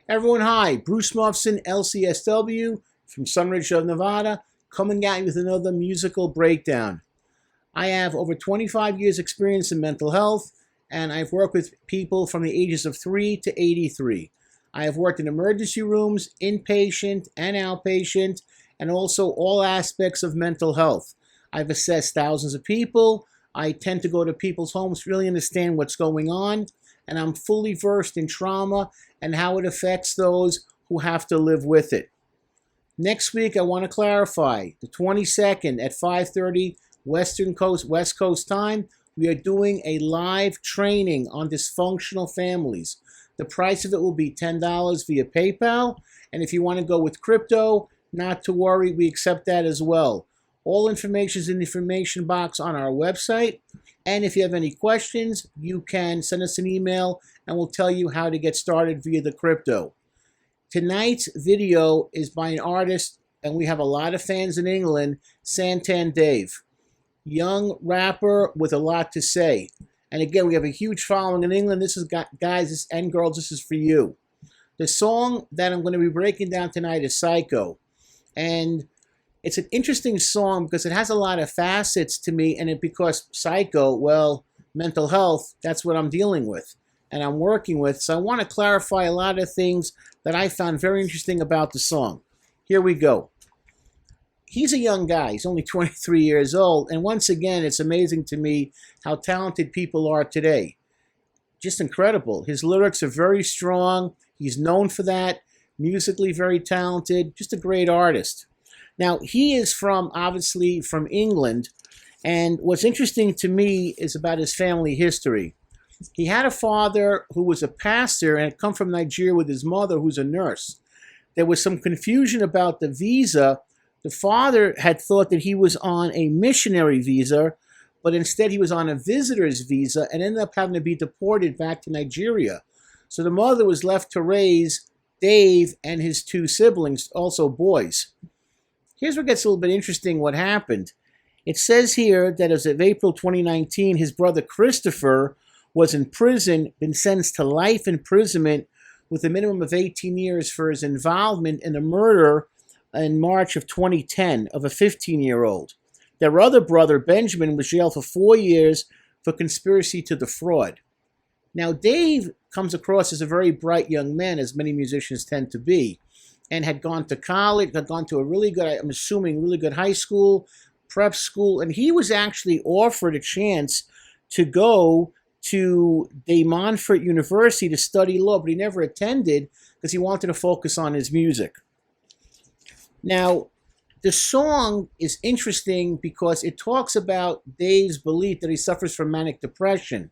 Everyone, hi. Bruce Mufson, LCSW from Sunridge of Nevada, coming at you with another musical breakdown. I have over 25 years experience in mental health, and I've worked with people from the ages of 3 to 83. I have worked in emergency rooms, inpatient and outpatient, and also all aspects of mental health. I've assessed thousands of people. I tend to go to people's homes to really understand what's going on, and I'm fully versed in trauma and how it affects those who have to live with it. Next week, I want to clarify, the 22nd at 5:30 West Coast time, we are doing a live training on dysfunctional families. The price of it will be $10 via PayPal, and if you want to go with crypto, not to worry, we accept that as well. All information is in the information box on our website, and if you have any questions, you can send us an email and we'll tell you how to get started via the crypto. Tonight's video is by an artist, and we have a lot of fans in England, Santan Dave. Young rapper with a lot to say. And again, we have a huge following in England. This is, guys and girls, this is for you. The song that I'm going to be breaking down tonight is Psycho. And it's an interesting song because it has a lot of facets to me, and because psycho, well, mental health, that's what I'm dealing with and I'm working with. So I want to clarify a lot of things that I found very interesting about the song. Here we go. He's a young guy. He's only 23 years old. And once again, it's amazing to me how talented people are today. Just incredible. His lyrics are very strong. He's known for that. Musically very talented. Just a great artist. Now, he is obviously from England, and what's interesting to me is about his family history. He had a father who was a pastor and had come from Nigeria with his mother, who's a nurse. There was some confusion about the visa. The father had thought that he was on a missionary visa, but instead he was on a visitor's visa and ended up having to be deported back to Nigeria. So the mother was left to raise Dave and his two siblings, also boys. Here's where it gets a little bit interesting what happened. It says here that as of April 2019, his brother Christopher was in prison, been sentenced to life imprisonment with a minimum of 18 years for his involvement in a murder in March of 2010 of a 15-year-old. Their other brother, Benjamin, was jailed for 4 years for conspiracy to defraud. Now, Dave comes across as a very bright young man, as many musicians tend to be, and had gone to college, had gone to a really good, I'm assuming, really good high school, prep school, and he was actually offered a chance to go to De Montfort University to study law, but he never attended because he wanted to focus on his music. Now, the song is interesting because it talks about Dave's belief that he suffers from manic depression.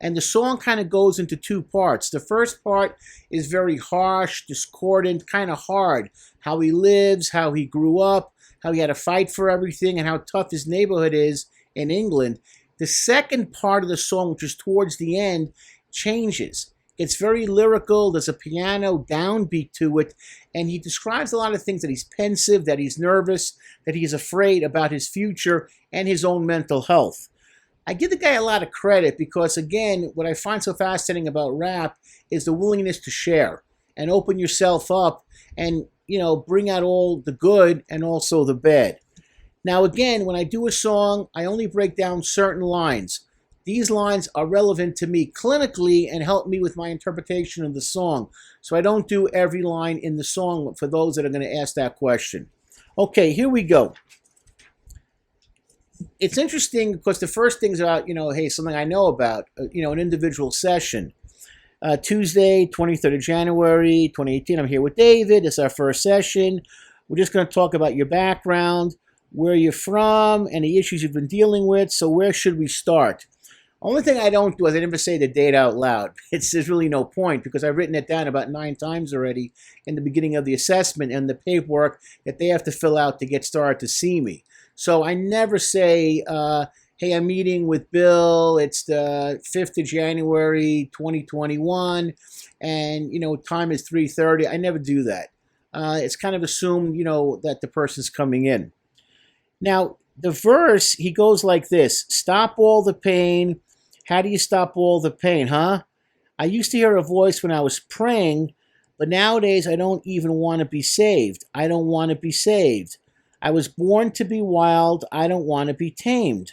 And the song kind of goes into two parts. The first part is very harsh, discordant, kind of hard. How he lives, how he grew up, how he had to fight for everything, and how tough his neighborhood is in England. The second part of the song, which is towards the end, changes. It's very lyrical. There's a piano downbeat to it. And he describes a lot of things, that he's pensive, that he's nervous, that he's afraid about his future and his own mental health. I give the guy a lot of credit because, again, what I find so fascinating about rap is the willingness to share and open yourself up and, bring out all the good and also the bad. Now, again, when I do a song, I only break down certain lines. These lines are relevant to me clinically and help me with my interpretation of the song. So I don't do every line in the song for those that are going to ask that question. Okay, here we go. It's interesting because the first thing's about, hey, something I know about, an individual session. Tuesday, 23rd of January, 2018, I'm here with David. It's our first session. We're just going to talk about your background, where you're from, any issues you've been dealing with. So where should we start? Only thing I don't do is I never say the date out loud. There's really no point because I've written it down about 9 times already in the beginning of the assessment and the paperwork that they have to fill out to get started to see me. So I never say, hey, I'm meeting with Bill. It's the 5th of January, 2021, and, time is 3:30. I never do that. It's kind of assumed, that the person's coming in. Now, the verse, he goes like this: stop all the pain. How do you stop all the pain, huh? I used to hear a voice when I was praying, But nowadays, I don't even want to be saved. I don't want to be saved. I was born to be wild. I don't want to be tamed.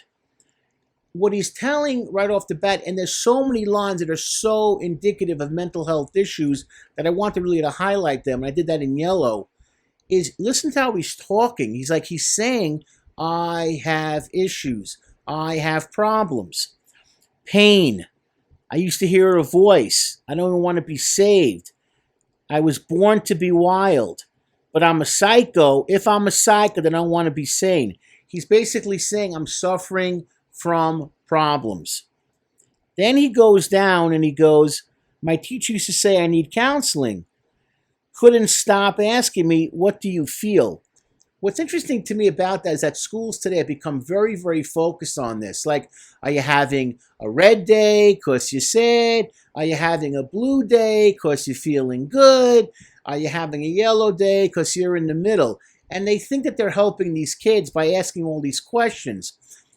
What he's telling right off the bat, and there's so many lines that are so indicative of mental health issues that I want to really to highlight them, and I did that in yellow, is listen to how he's talking. He's saying, I have issues. I have problems. Pain. I used to hear a voice. I don't even want to be saved. I was born to be wild, but I'm a psycho. If I'm a psycho, then I don't want to be sane. He's basically saying I'm suffering from problems. Then he goes down and he goes, my teacher used to say I need counseling. Couldn't stop asking me, what do you feel? What's interesting to me about that is that schools today have become very, very focused on this. Like, are you having a red day because you're sad? Are you having a blue day because you're feeling good? Are you having a yellow day because you're in the middle? And they think that they're helping these kids by asking all these questions.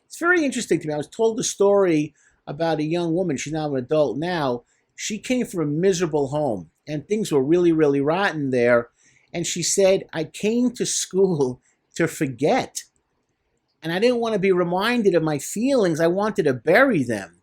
It's very interesting to me. I was told a story about a young woman. She's now an adult now. She came from a miserable home, and things were really, really rotten there. And she said, I came to school to forget. And I didn't want to be reminded of my feelings. I wanted to bury them.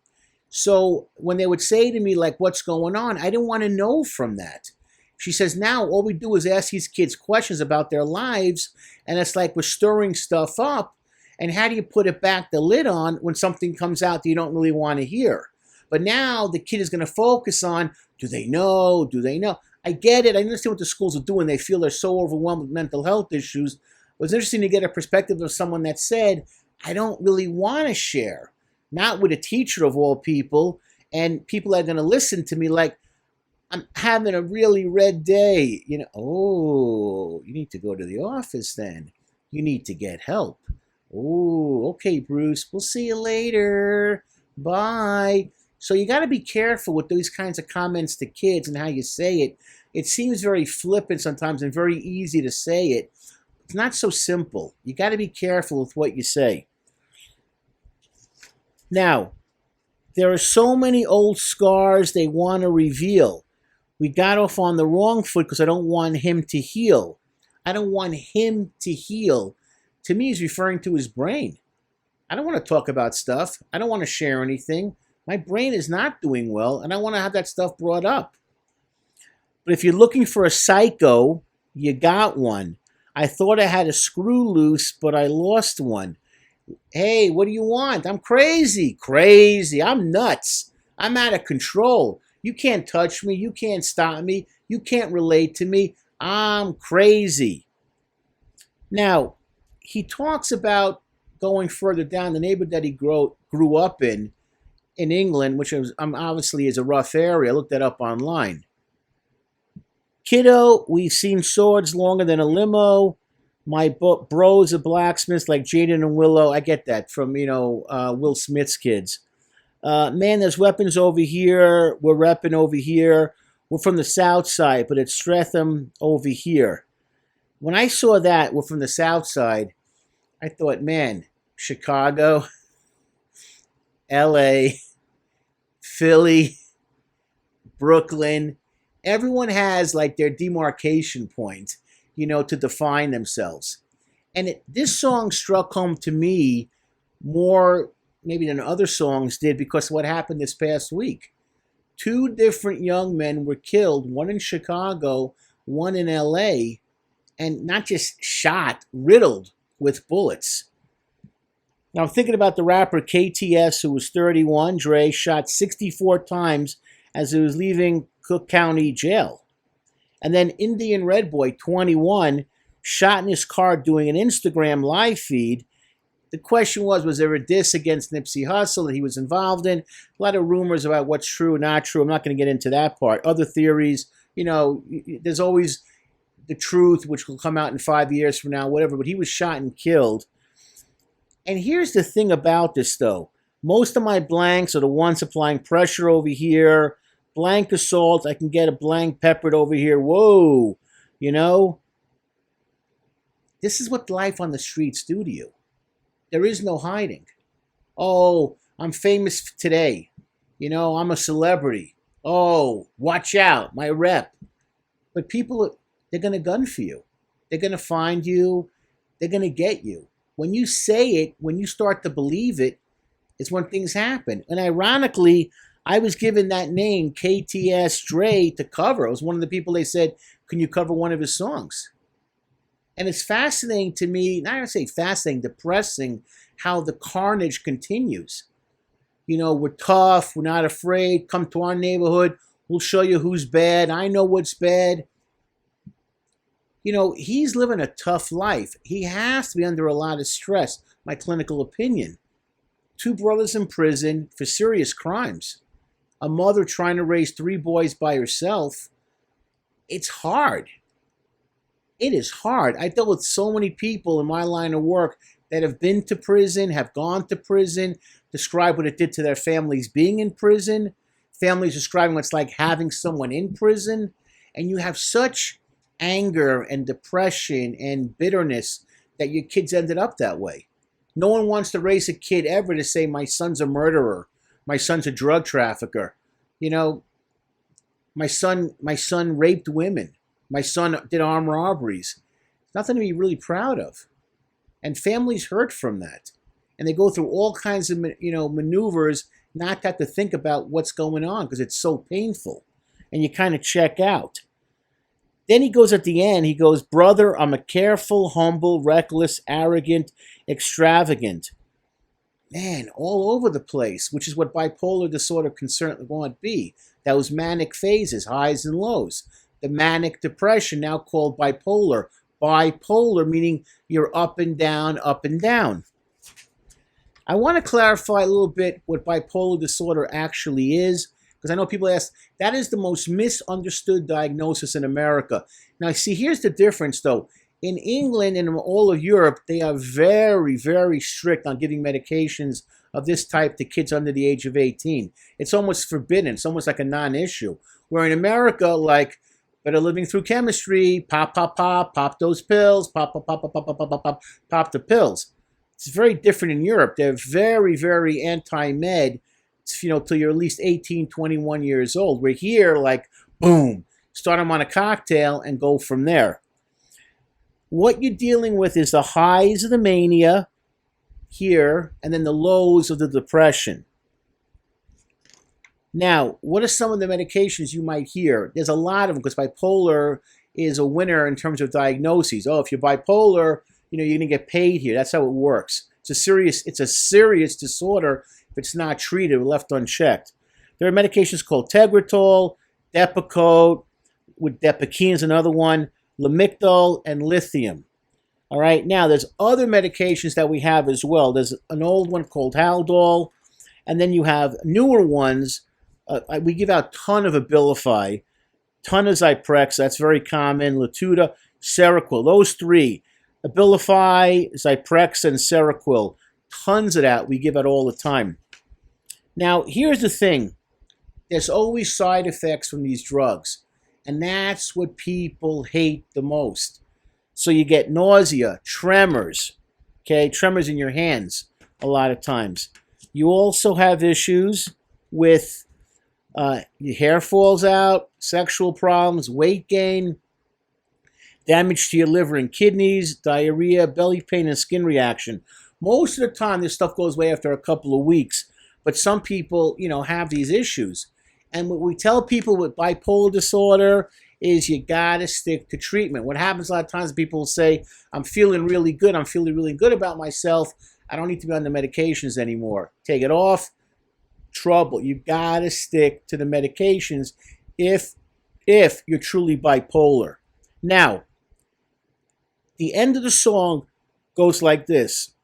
So when they would say to me, like, what's going on? I didn't want to know from that. She says, now all we do is ask these kids questions about their lives. And it's like we're stirring stuff up. And how do you put it back, the lid on, when something comes out that you don't really want to hear? But now the kid is going to focus on, do they know? Do they know? I get it. I understand what the schools are doing. They feel they're so overwhelmed with mental health issues. But it's interesting to get a perspective of someone that said, I don't really want to share. Not with a teacher of all people. And people are going to listen to me like, I'm having a really red day. You know, oh, you need to go to the office then. You need to get help. Oh, okay, Bruce. We'll see you later. Bye. So you got to be careful with those kinds of comments to kids and how you say it. It seems very flippant sometimes and very easy to say it. It's not so simple. You got to be careful with what you say. Now, there are so many old scars they want to reveal. We got off on the wrong foot because I don't want him to heal. I don't want him to heal. To me, he's referring to his brain. I don't want to talk about stuff. I don't want to share anything. My brain is not doing well, and I want to have that stuff brought up. But if you're looking for a psycho, you got one. I thought I had a screw loose, but I lost one. Hey, what do you want? I'm crazy. Crazy. I'm nuts. I'm out of control. You can't touch me. You can't stop me. You can't relate to me. I'm crazy. Now, he talks about going further down the neighborhood that he grew up in England, which obviously is a rough area. I looked that up online. Kiddo, we've seen swords longer than a limo. My bro's a blacksmith like Jaden and Willow. I get that from, Will Smith's kids. Man, there's weapons over here. We're repping over here. We're from the south side, but it's Streatham over here. When I saw that we're from the south side, I thought, man, Chicago, LA, Philly, Brooklyn, everyone has like their demarcation point, to define themselves. And this song struck home to me more maybe than other songs did because of what happened this past week. 2 different young men were killed, one in Chicago, one in LA, and not just shot, riddled with bullets. Now I'm thinking about the rapper KTS, who was 31. Dre shot 64 times as he was leaving Cook County Jail. And then Indian Red Boy, 21, shot in his car doing an Instagram live feed. The question was there a diss against Nipsey Hussle that he was involved in? A lot of rumors about what's true, not true. I'm not going to get into that part. Other theories, there's always the truth, which will come out in 5 years from now, whatever. But he was shot and killed. And here's the thing about this, though. Most of my blanks are the ones applying pressure over here. Blank assault, I can get a blank peppered over here. Whoa, This is what life on the streets do to you. There is no hiding. Oh, I'm famous today. I'm a celebrity. Oh, watch out, my rep. But people, they're going to gun for you. They're going to find you. They're going to get you. When you say it, when you start to believe it, it's when things happen. And ironically, I was given that name, KTS Dre, to cover. I was one of the people they said, can you cover one of his songs? And it's fascinating to me, not going to say fascinating, depressing, how the carnage continues. You know, we're tough, we're not afraid, come to our neighborhood, we'll show you who's bad, I know what's bad. You know, he's living a tough life. He has to be under a lot of stress, my clinical opinion. 2 brothers in prison for serious crimes. A mother trying to raise 3 boys by herself. It's hard. It is hard. I dealt with so many people in my line of work that have been to prison, have gone to prison, describe what it did to their families being in prison, families describing what it's like having someone in prison, and you have such anger and depression and bitterness that your kids ended up that way. No one wants to raise a kid ever to say, my son's a murderer, my son's a drug trafficker. You know, my son raped women. My son did armed robberies. Nothing to be really proud of. And families hurt from that. And they go through all kinds of, maneuvers not to have to think about what's going on because it's so painful. And you kind of check out. Then he goes at the end, he goes, brother, I'm a careful, humble, reckless, arrogant, extravagant. Man, all over the place, which is what bipolar disorder can certainly be. Those manic phases, highs and lows. The manic depression, now called bipolar. Bipolar meaning you're up and down, up and down. I want to clarify a little bit what bipolar disorder actually is, because I know people ask, that is the most misunderstood diagnosis in America. Now, see, here's the difference, though. In England and in all of Europe, they are very, very strict on giving medications of this type to kids under the age of 18. It's almost forbidden. It's almost like a non-issue. Where in America, like, better living through chemistry, pop those pills, pop the pills. It's very different in Europe. They're very, very anti-med, till you're at least 18, 21 years old. We're here, like, boom, start them on a cocktail and go from there. What you're dealing with is the highs of the mania here, and then the lows of the depression. Now, what are some of the medications you might hear? There's a lot of them because bipolar is a winner in terms of diagnoses. Oh, if you're bipolar, you're going to get paid here. That's how it works. It's a serious disorder if it's not treated or left unchecked. There are medications called Tegretol, Depakote, with Depakine is another one, Lamictal, and lithium. All right, now there's other medications that we have as well. There's an old one called Haldol, and then you have newer ones. We give out a ton of Abilify, ton of Zyprexa, that's very common, Latuda, Seroquel, those 3. Abilify, Zyprexa, and Seroquel, tons of that we give out all the time. Now, here's the thing. There's always side effects from these drugs, and that's what people hate the most. So you get nausea, tremors, okay, tremors in your hands a lot of times. You also have issues with your hair falls out, sexual problems, weight gain, damage to your liver and kidneys, diarrhea, belly pain, and skin reaction. Most of the time, this stuff goes away after a couple of weeks, but some people, have these issues. And what we tell people with bipolar disorder is you got to stick to treatment. What happens a lot of times, people will say, I'm feeling really good. I'm feeling really good about myself. I don't need to be on the medications anymore. Take it off. Trouble. You got to stick to the medications if you're truly bipolar. Now, the end of the song goes like this.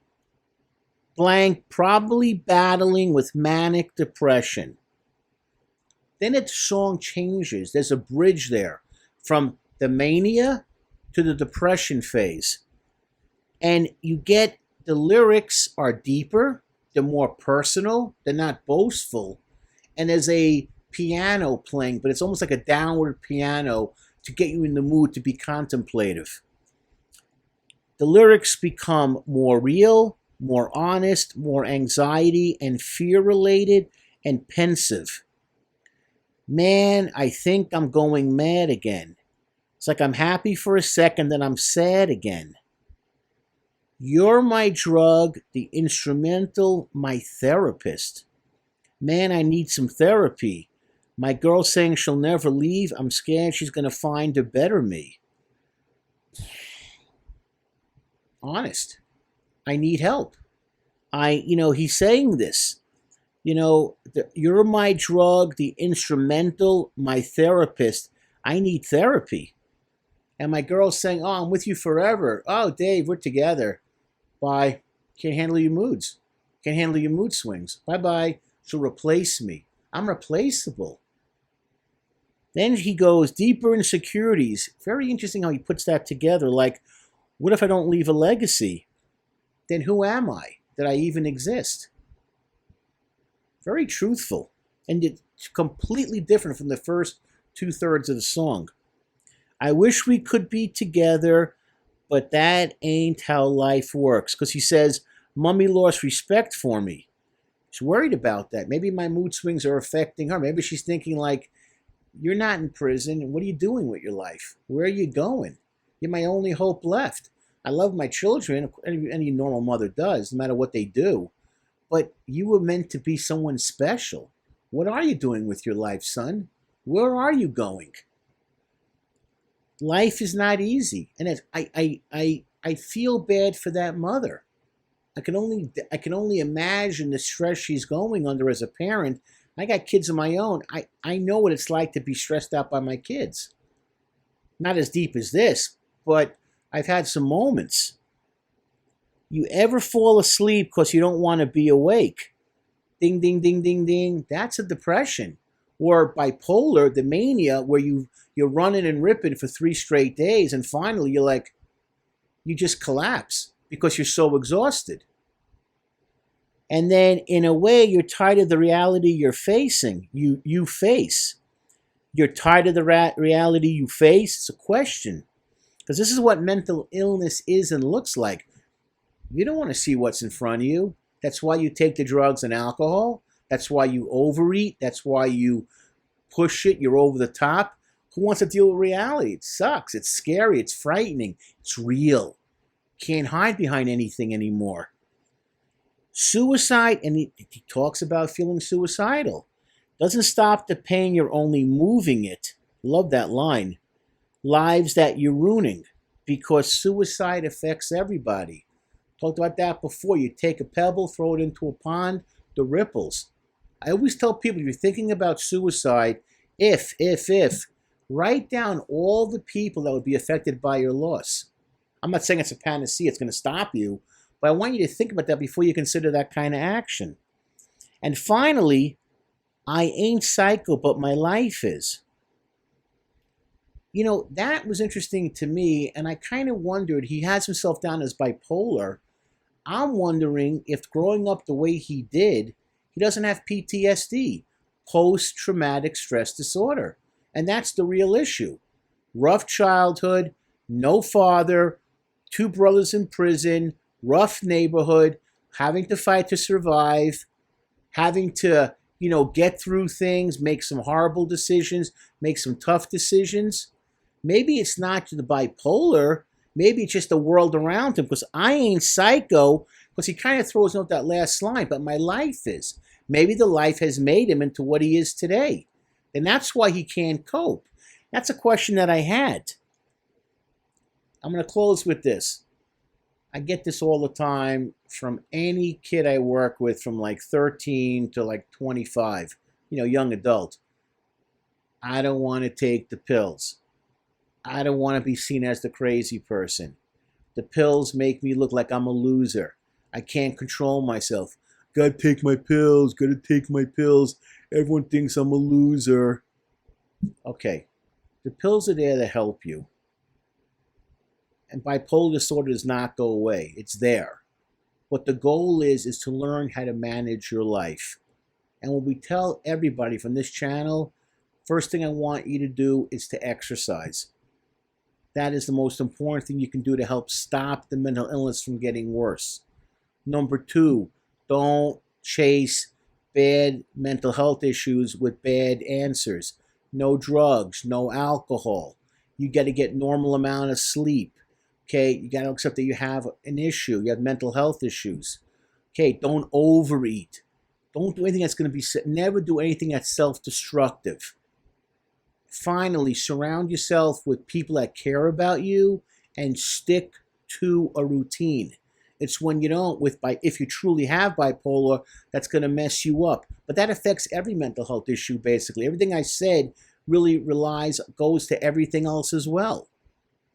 Blank, probably battling with manic depression. Then the song changes. There's a bridge there from the mania to the depression phase. And you get the lyrics are deeper, they're more personal, they're not boastful. And there's a piano playing, but it's almost like a downward piano to get you in the mood to be contemplative. The lyrics become more real, more honest, more anxiety and fear related, and pensive. Man, I think I'm going mad again. It's like I'm happy for a second, then I'm sad again. You're my drug, the instrumental, my therapist. Man, I need some therapy. My girl's saying she'll never leave. I'm scared she's going to find a better me. Honest. I need help. He's saying this. You're my drug, the instrumental, my therapist. I need therapy. And my girl's saying, oh, I'm with you forever. Oh, Dave, we're together. Bye. Can't handle your moods. Can't handle your mood swings. Bye-bye. She'll replace me. I'm replaceable. Then he goes deeper in securities. Very interesting how he puts that together. Like, what if I don't leave a legacy? Then who am I that I even exist? Very truthful. And it's completely different from the first 2/3 of the song. I wish we could be together, but that ain't how life works. Because he says, Mommy lost respect for me. She's worried about that. Maybe my mood swings are affecting her. Maybe she's thinking like, you're not in prison. What are you doing with your life? Where are you going? You're my only hope left. I love my children. Any normal mother does, no matter what they do. But you were meant to be someone special. What are you doing with your life, son? Where are you going? Life is not easy. And I feel bad for that mother. I can only imagine the stress she's going under as a parent. I got kids of my own. I know what it's like to be stressed out by my kids. Not as deep as this, but I've had some moments. You ever fall asleep because you don't want to be awake? Ding, ding, ding, ding, ding. That's a depression. Or bipolar, the mania, where you're running and ripping for 3 straight days, and finally you're like, you just collapse because you're so exhausted. And then, in a way, you're tired of the reality you're facing. You face. You're tired of the reality you face. It's a question. Because this is what mental illness is and looks like. You don't want to see what's in front of you. That's why you take the drugs and alcohol. That's why you overeat. That's why you push it. You're over the top. Who wants to deal with reality? It sucks. It's scary. It's frightening. It's real. Can't hide behind anything anymore. Suicide, and he talks about feeling suicidal. Doesn't stop the pain, you're only moving it. Love that line. Lives that you're ruining, because suicide affects everybody. Talked about that before. You take a pebble, throw it into a pond, the ripples. I always tell people, if you're thinking about suicide, write down all the people that would be affected by your loss. I'm not saying it's a panacea, it's going to stop you, but I want you to think about that before you consider that kind of action. And finally, I ain't psycho, but my life is. That was interesting to me, and I kind of wondered, he has himself down as bipolar. I'm wondering if growing up the way he did, he doesn't have PTSD, post-traumatic stress disorder. And that's the real issue. Rough childhood, no father, 2 brothers in prison, rough neighborhood, having to fight to survive, having to, get through things, make some horrible decisions, make some tough decisions. Maybe it's not the bipolar. Maybe it's just the world around him, because I ain't psycho, because he kind of throws out that last line, but my life is. Maybe the life has made him into what he is today. And that's why he can't cope. That's a question that I had. I'm going to close with this. I get this all the time from any kid I work with from like 13 to like 25, young adult. I don't want to take the pills. I don't want to be seen as the crazy person. The pills make me look like I'm a loser. I can't control myself. Gotta take my pills, Everyone thinks I'm a loser. Okay, the pills are there to help you. And bipolar disorder does not go away. It's there. But the goal is to learn how to manage your life. And what we tell everybody from this channel, first thing I want you to do is to exercise. That is the most important thing you can do to help stop the mental illness from getting worse. Number 2, don't chase bad mental health issues with bad answers. No drugs, no alcohol. You got to get normal amount of sleep. Okay, you got to accept that you have an issue. You have mental health issues. Okay, don't overeat. Don't do anything that's going to be, never do anything that's self-destructive. Finally, surround yourself with people that care about you and stick to a routine. It's when you don't, if you truly have bipolar, that's going to mess you up. But that affects every mental health issue, basically. Everything I said really goes to everything else as well.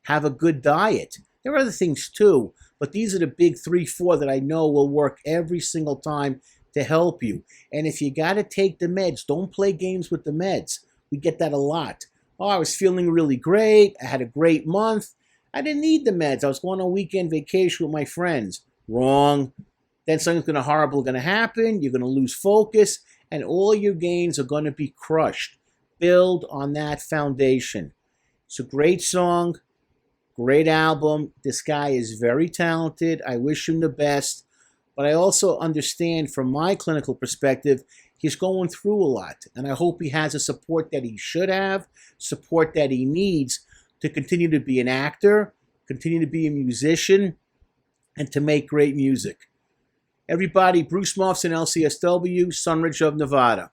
Have a good diet. There are other things too, but these are the big 3, 4 that I know will work every single time to help you. And if you got to take the meds, don't play games with the meds. We get that a lot. Oh, I was feeling really great. I had a great month. I didn't need the meds. I was going on a weekend vacation with my friends. Wrong. Then something horrible going to happen. You're going to lose focus, and all your gains are going to be crushed. Build on that foundation. It's a great song, great album. This guy is very talented. I wish him the best. But I also understand from my clinical perspective, he's going through a lot. And I hope he has the support that he should have, support that he needs to continue to be an actor, continue to be a musician, and to make great music. Everybody, Bruce Mufson, LCSW, Sunridge of Nevada.